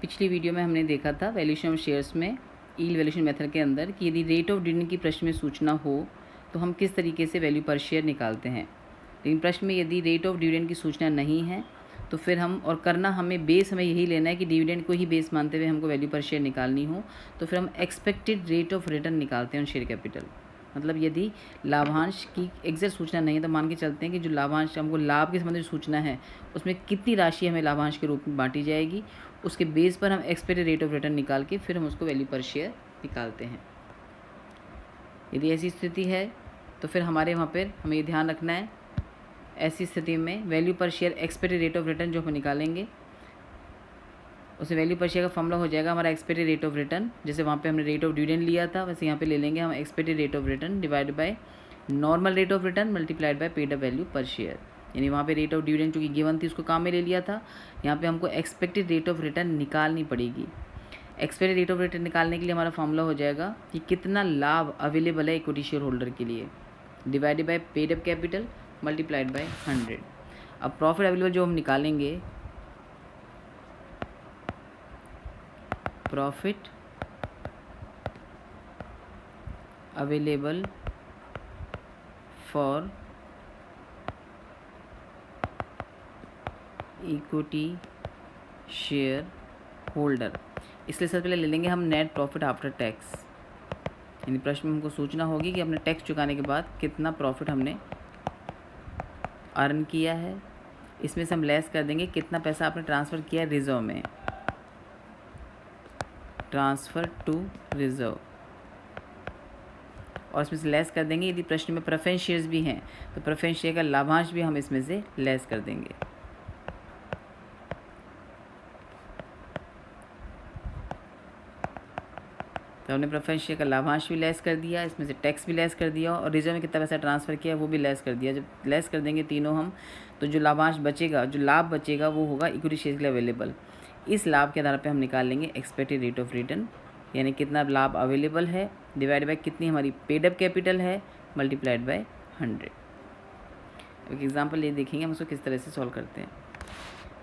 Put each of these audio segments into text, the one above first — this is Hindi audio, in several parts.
पिछली वीडियो में हमने देखा था वैल्यूएशन ऑफ शेयर्स में यील्ड वैल्यूएशन मेथड के अंदर कि यदि रेट ऑफ डिविडेंड की प्रश्न में सूचना हो तो हम किस तरीके से वैल्यू पर शेयर निकालते हैं। लेकिन प्रश्न में यदि रेट ऑफ डिविडेंड की सूचना नहीं है तो फिर हमें बेस यही लेना है कि डिविडेंड को ही बेस मानते हुए हमको वैल्यू पर शेयर निकालनी हो तो फिर हम एक्सपेक्टेड रेट ऑफ रिटर्न निकालते हैं ऑन शेयर कैपिटल। मतलब यदि लाभांश की एग्जैक्ट सूचना नहीं है तो मान के चलते हैं कि जो लाभांश हमको लाभ के संबंध में सूचना है उसमें कितनी राशि हमें लाभांश के रूप में बांटी जाएगी, उसके बेस पर हम एक्सपेक्टेड रेट ऑफ रिटर्न निकाल के फिर हम उसको वैल्यू पर शेयर निकालते हैं। यदि ऐसी स्थिति है तो फिर हमारे वहाँ पर हमें ये ध्यान रखना है, ऐसी स्थिति में वैल्यू पर share expected rate of return जो हम निकालेंगे उसे वैल्यू पर शेयर का फॉर्मूला हो जाएगा हमारा एक्सपेक्टेड रेट ऑफ रिटर्न। जैसे वहाँ पे हमने रेट ऑफ डिविडेंड लिया था वैसे यहाँ पे ले लेंगे हम expected rate of return divide by normal rate of return multiplied by paid up value पर शेयर। यानी वहाँ पे रेट ऑफ डिविडेंड जो कि गिवन थी उसको काम में ले लिया था, यहाँ पे हमको एक्सपेक्टेड रेट ऑफ रिटर्न निकालनी पड़ेगी। एक्सपेक्टेड रेट ऑफ रिटर्न निकालने के लिए हमारा फॉर्मूला हो जाएगा कि कितना लाभ अवेलेबल है इक्विटी शेयर होल्डर के लिए, divided by paid up capital multiplied by 100। अब प्रॉफिट अवेलेबल जो हम निकालेंगे, profit available for equity share holder, इसलिए सबसे पहले ले लेंगे हम नेट प्रॉफिट आफ्टर टैक्स। यानी प्रश्न में हमको सूचना होगी कि अपने टैक्स चुकाने के बाद कितना प्रॉफिट हमने अर्न किया है। इसमें से हम लेस कर देंगे कितना पैसा आपने ट्रांसफ़र किया रिजर्व में, ट्रांसफ़र टू रिजर्व, और इसमें से लेस कर देंगे यदि प्रश्न में प्रेफरेंस शेयर्स भी हैं तो प्रेफरेंस शेयर का लाभांश भी हम इसमें से लेस कर देंगे। तो हमने प्रेफरेंस शेयर का लाभांश भी लेस कर दिया, इसमें से टैक्स भी लेस कर दिया और रिजर्व में कितना पैसा ट्रांसफ़र किया वो भी लेस कर दिया। जब लेस कर देंगे तीनों हम तो जो लाभांश बचेगा, जो लाभ बचेगा वो होगा इक्विटी शेयर के लिए अवेलेबल। इस लाभ के आधार पर हम निकाल लेंगे एक्सपेक्टेड रेट ऑफ रिटर्न, यानी कितना लाभ अवेलेबल है डिवाइड बाय कितनी हमारी पेड अप कैपिटल है मल्टीप्लाइड बाय 100। एक एग्जांपल ये देखेंगे हम उसको किस तरह से सॉल्व करते हैं।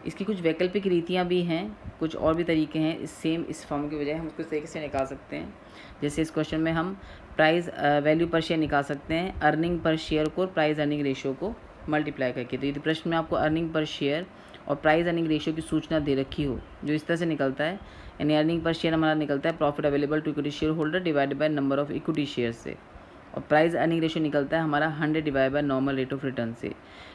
इसकी कुछ वैकल्पिक रीतियाँ भी हैं, कुछ और भी तरीके हैं इस फॉर्म की बजाय हम उसको इस तरीके से निकाल सकते हैं। जैसे इस क्वेश्चन में हम प्राइस वैल्यू पर शेयर निकाल सकते हैं अर्निंग पर शेयर को प्राइस अर्निंग रेशियो को मल्टीप्लाई करके। तो यदि प्रश्न में आपको अर्निंग पर शेयर और प्राइस अर्निंग रेशियो की सूचना दे रखी हो जो इस तरह से निकलता है, यानी अर्निंग पर शेयर हमारा निकलता है profit available to equity share holder divided by number of equity share से, और प्राइस अर्निंग रेशियो निकलता है हमारा 100 divide by normal rate of return से।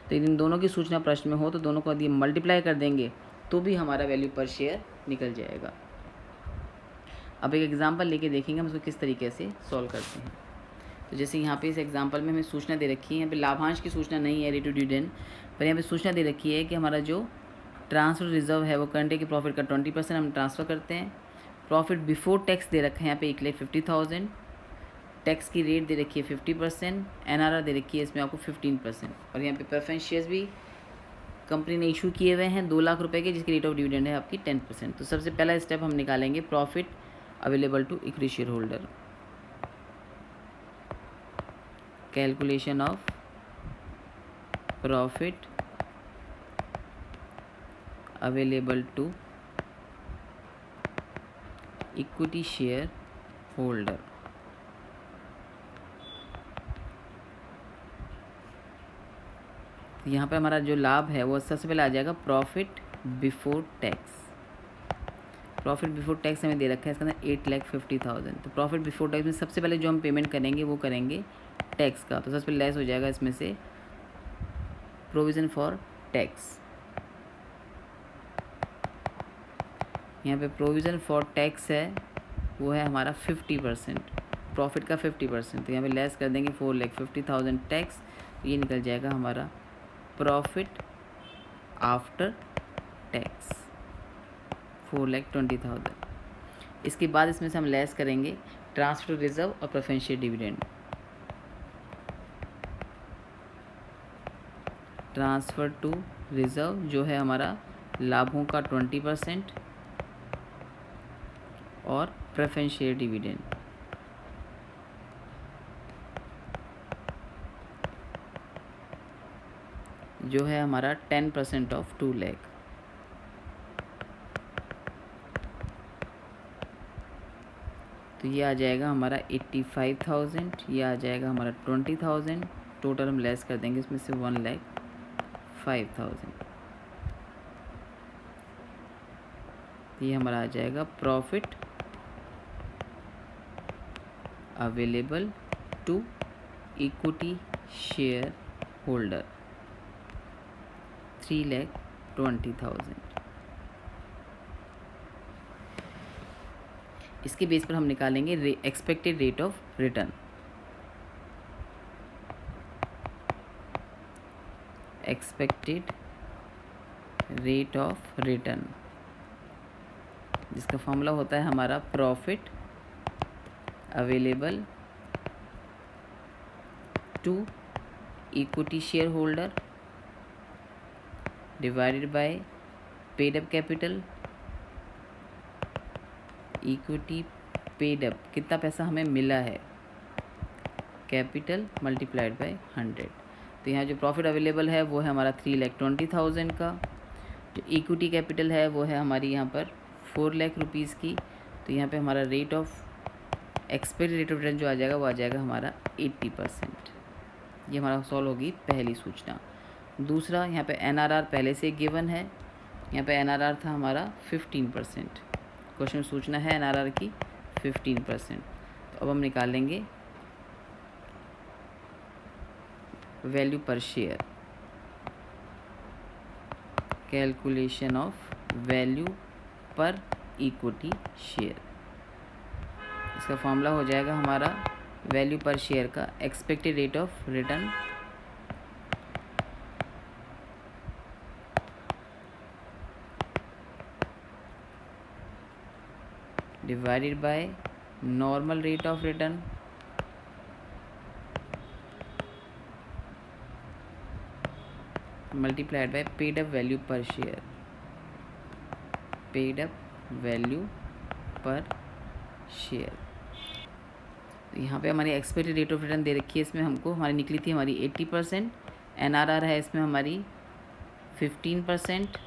तो इन दोनों की सूचना प्रश्न में हो तो दोनों को यदि मल्टीप्लाई कर देंगे तो भी हमारा वैल्यू पर शेयर निकल जाएगा। अब एक एग्जांपल लेके देखेंगे हम इसको किस तरीके से सॉल्व करते हैं। तो जैसे यहाँ पे इस एग्जांपल में हमें सूचना दे रखी है, यहाँ पे लाभांश की सूचना नहीं है रेट ऑफ डिविडेंड, पर यहाँ पे सूचना दे रखी है कि हमारा जो ट्रांसफर रिजर्व है वो करंट की प्रॉफिट का 20% हम ट्रांसफ़र करते हैं। प्रॉफिट बिफोर टैक्स दे रखा है यहाँ पे 1,50,000, टैक्स की रेट दे रखी है 50%, NRR दे रखी है इसमें आपको 15%, और यहाँ पे प्रेफरेंस शेयर्स भी कंपनी ने इशू किए हुए हैं 2 लाख रुपए के जिसकी रेट ऑफ डिविडेंड है आपकी 10%। तो सबसे पहला स्टेप हम निकालेंगे profit available to equity share holder, calculation of profit available to equity share holder. यहाँ पे हमारा जो लाभ है वो सबसे पहले आ जाएगा profit before tax. Profit before tax हमें दे रखा है इसके अंदर 8,50,000। तो प्रॉफिट बिफोर टैक्स में सबसे पहले जो हम पेमेंट करेंगे वो करेंगे टैक्स का। तो सबसे पहले लेस हो जाएगा इसमें से प्रोविज़न फॉर टैक्स। यहाँ पे प्रोविज़न फॉर टैक्स है वो है हमारा 50%, प्रॉफिट का 50%। तो यहाँ पे लेस कर देंगे 4,50,000 टैक्स, तो ये निकल जाएगा हमारा प्रॉफिट आफ्टर टैक्स 4,20,000। इसके बाद इसमें से हम लेस करेंगे ट्रांसफर टू रिजर्व और preference share dividend. Transfer to reserve जो है हमारा लाभों का 20% और प्रेफरेंस शेयर डिविडेंड जो है हमारा 10% ऑफ 2 लाख। तो ये आ जाएगा हमारा 85,000, ये आ जाएगा हमारा 20,000, टोटल हम लेस कर देंगे इसमें से 1,05,000। ये हमारा आ जाएगा profit available to equity share holder 3,20,000। इसके बेस पर हम निकालेंगे expected rate of return. Expected rate of return जिसका फॉर्मूला होता है हमारा profit available to equity share holder divided by paid up capital. Equity paid up कितना पैसा हमें मिला है, कैपिटल मल्टीप्लाइड बाय 100। तो यहाँ जो प्रॉफिट अवेलेबल है वो है हमारा 3,20,000 का। जो इक्विटी कैपिटल है वो है हमारी यहाँ पर 4 लाख रुपीज़ की। तो यहाँ पे हमारा rate of expected rate of return जो आ जाएगा वो आ जाएगा हमारा 80%। ये हमारा सॉल्व होगी पहली सूचना। दूसरा, यहाँ पे NRR पहले से गिवन है, यहाँ पे NRR था हमारा 15%। क्वेश्चन सूचना है NRR की 15%। तो अब हम निकालेंगे वैल्यू पर शेयर, कैलकुलेशन ऑफ वैल्यू पर इक्विटी शेयर। इसका फॉर्मूला हो जाएगा हमारा वैल्यू पर शेयर का expected rate of return divided by normal rate of return multiplied by paid up value पर शेयर। पेड अप वैल्यू पर शेयर। यहाँ पे हमारी एक्सपेक्टेड रेट ऑफ रिटर्न दे रखी है, इसमें हमको हमारी निकली थी हमारी 80%। NRR है इसमें हमारी 15%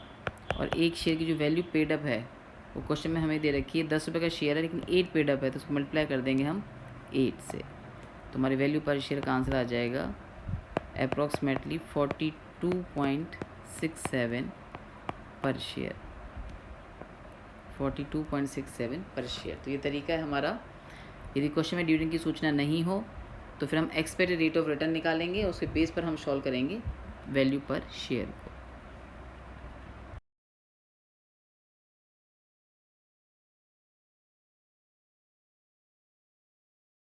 और एक शेयर की जो वैल्यू पेड अप है वो क्वेश्चन में हमें दे रखी है 10 रुपये का शेयर है लेकिन 8 पेड अप है, तो उसको मल्टीप्लाई कर देंगे हम 8 से। तो हमारी वैल्यू पर शेयर का आंसर आ जाएगा अप्रॉक्सीमेटली 42.67 पर शेयर। 42.67 पर शेयर। तो ये तरीका है हमारा। यदि क्वेश्चन में डिविडेंड की सूचना नहीं हो तो फिर हम एक्सपेक्टेड रेट ऑफ रिटर्न निकालेंगे और उसके बेस पर हम सॉल्व करेंगे वैल्यू पर शेयर।